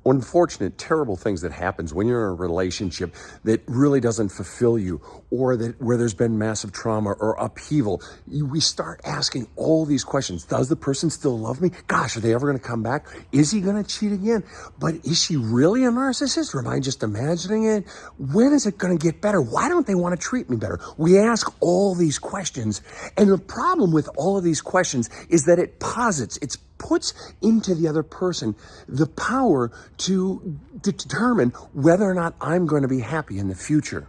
unfortunate, terrible things that happens when you're in a relationship that really doesn't fulfill you, or that where there's been massive trauma or upheaval, we start asking all these questions. Does the person still love me? Gosh, are they ever going to come back? Is he going to cheat again? But is she really a narcissist, or am I just imagining it? When is it going to get better? Why don't they want to treat me better? We ask all these questions, and the problem with all of these questions is that it puts into the other person the power to determine whether or not I'm going to be happy in the future.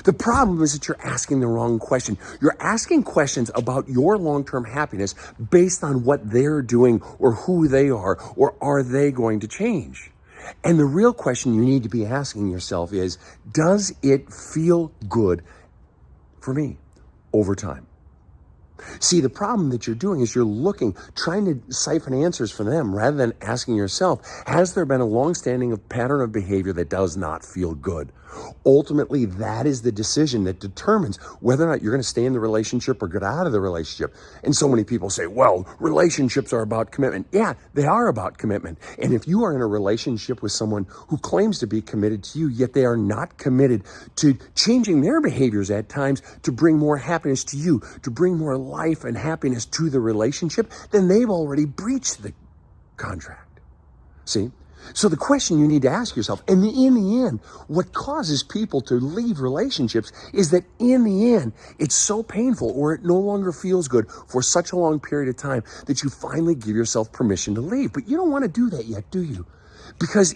The problem is that you're asking the wrong question. You're asking questions about your long-term happiness based on what they're doing or who they are, or are they going to change? And the real question you need to be asking yourself is, does it feel good for me over time? See, the problem that you're doing is you're trying to siphon answers from them rather than asking yourself, has there been a long-standing pattern of behavior that does not feel good? Ultimately, that is the decision that determines whether or not you're going to stay in the relationship or get out of the relationship. And so many people say, well, relationships are about commitment. Yeah, they are about commitment. And if you are in a relationship with someone who claims to be committed to you, yet they are not committed to changing their behaviors at times to bring more happiness to you, to bring more life and happiness to the relationship, then they've already breached the contract. See? So the question you need to ask yourself, and in the end, what causes people to leave relationships is that in the end, it's so painful, or it no longer feels good for such a long period of time that you finally give yourself permission to leave. But you don't want to do that yet, do you? Because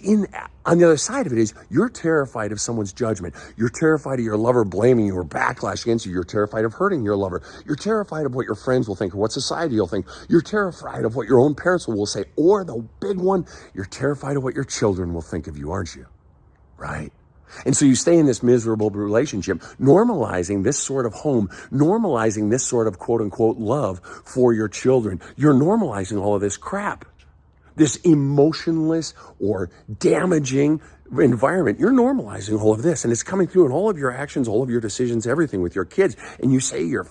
on the other side of it is, you're terrified of someone's judgment. You're terrified of your lover blaming you or backlash against you. You're terrified of hurting your lover. You're terrified of what your friends will think or what society will think. You're terrified of what your own parents will say. Or the big one, you're terrified of what your children will think of you, aren't you? Right? And so you stay in this miserable relationship, normalizing this sort of home, normalizing this sort of quote unquote love for your children. You're normalizing all of this crap. This emotionless or damaging environment. You're normalizing all of this, and it's coming through in all of your actions, all of your decisions, everything with your kids. And you say you're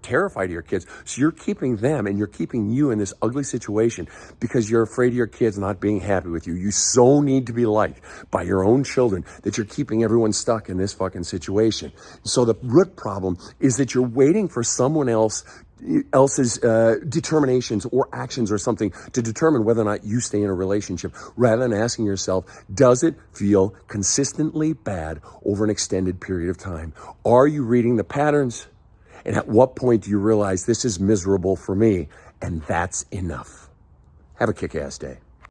terrified of your kids. So you're keeping them and you're keeping you in this ugly situation because you're afraid of your kids not being happy with you. You so need to be liked by your own children that you're keeping everyone stuck in this fucking situation. So the root problem is that you're waiting for someone else's determinations or actions or something to determine whether or not you stay in a relationship, rather than asking yourself, does it feel consistently bad over an extended period of time? Are you reading the patterns? And at what point do you realize this is miserable for me, and that's enough? Have a kick-ass day.